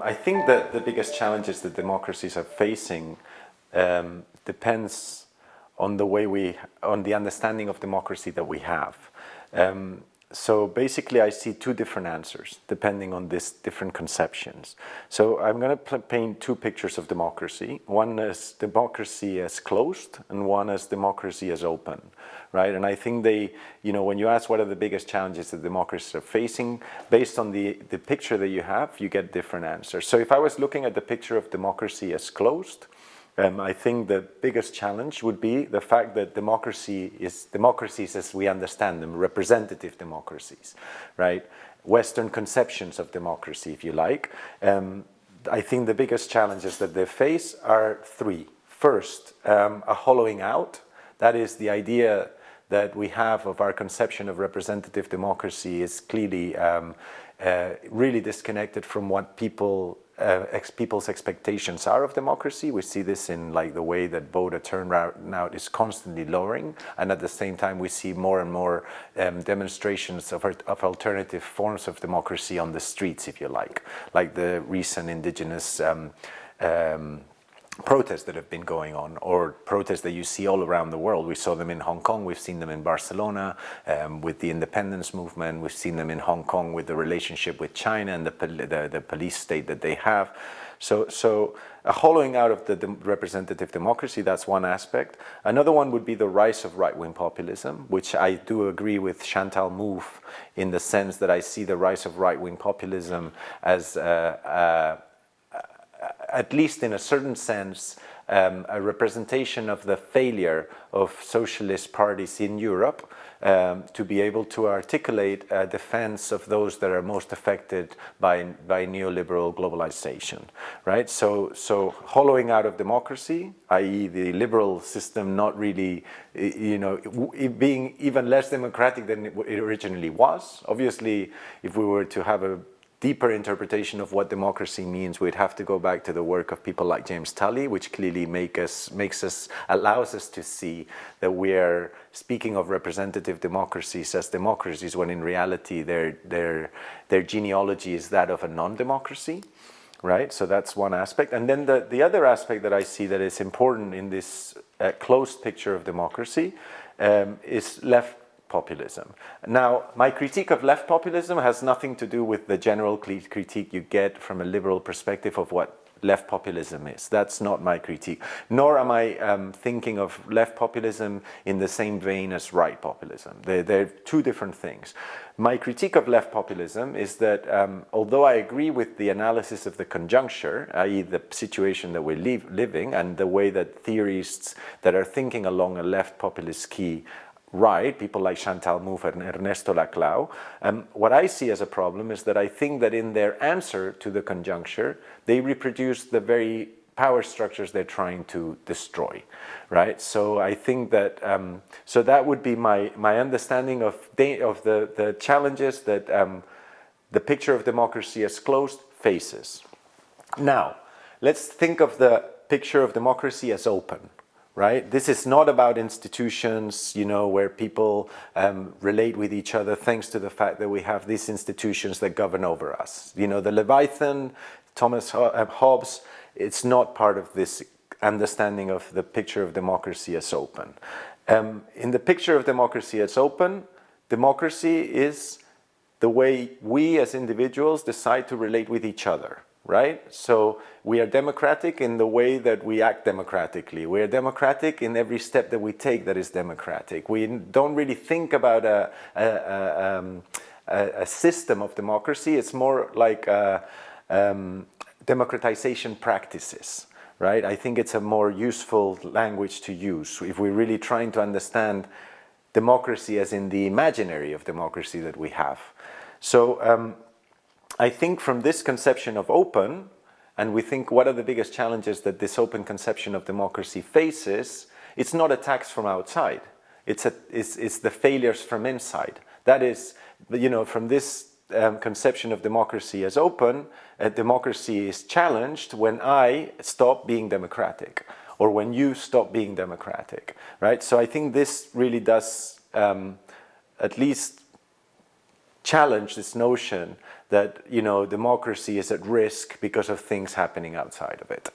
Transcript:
I think that the biggest challenges that democracies are facing depends on on the understanding of democracy that we have. So basically I see two different answers depending on these different conceptions. So I'm going to paint two pictures of democracy. One is democracy as closed and one is democracy as open, right? And I think when you ask what are the biggest challenges that democracies are facing, based on the picture that you have, you get different answers. So if I was looking at the picture of democracy as closed, I think the biggest challenge would be the fact that democracies as we understand them, representative democracies, right? Western conceptions of democracy, if you like. I think the biggest challenges that they face are three. First, a hollowing out. That is the idea that we have of our conception of representative democracy is clearly really disconnected from what people's expectations are of democracy. We see this in the way that voter turnout is constantly lowering, and at the same time we see more and more demonstrations of alternative forms of democracy on the streets, if you like the recent indigenous protests that have been going on, or protests that you see all around the world. We saw them in Hong Kong, we've seen them in Barcelona with the independence movement, we've seen them in Hong Kong with the relationship with China and the police state that they have. So a hollowing out of the representative democracy, that's one aspect. Another one would be the rise of right-wing populism, which I do agree with Chantal Mouffe in the sense that I see the rise of right-wing populism as at least in a certain sense, a representation of the failure of socialist parties in Europe to be able to articulate a defense of those that are most affected by neoliberal globalization, right? So hollowing out of democracy, i.e. the liberal system not really, being even less democratic than it originally was. Obviously, if we were to have a deeper interpretation of what democracy means, we'd have to go back to the work of people like James Tully, which clearly allows us to see that we are speaking of representative democracies as democracies when in reality their genealogy is that of a non-democracy, right? So that's one aspect. And then the other aspect that I see that is important in this closed picture of democracy is left populism. Now, my critique of left populism has nothing to do with the general critique you get from a liberal perspective of what left populism is. That's not my critique. Nor am I thinking of left populism in the same vein as right populism. They're two different things. My critique of left populism is that although I agree with the analysis of the conjuncture, i.e. the situation that we're living and the way that theorists that are thinking along a left populist key right, people like Chantal Mouffe and Ernesto Laclau, what I see as a problem is that I think that in their answer to the conjuncture, they reproduce the very power structures they're trying to destroy, right? So I think that, so that would be my understanding of the challenges that the picture of democracy as closed faces. Now, let's think of the picture of democracy as open. Right? This is not about institutions, where people relate with each other thanks to the fact that we have these institutions that govern over us. The Leviathan, Thomas Hobbes, it's not part of this understanding of the picture of democracy as open. In the picture of democracy as open, democracy is the way we as individuals decide to relate with each other. Right? So we are democratic in the way that we act democratically. We are democratic in every step that we take that is democratic. We don't really think about a system of democracy. It's more like democratization practices. Right? I think it's a more useful language to use if we're really trying to understand democracy as in the imaginary of democracy that we have. So I think from this conception of open, and we think what are the biggest challenges that this open conception of democracy faces, it's not attacks from outside. It's the failures from inside. That is, from this conception of democracy as open, democracy is challenged when I stop being democratic, or when you stop being democratic, right? So I think this really does at least challenge this notion that, you know, democracy is at risk because of things happening outside of it.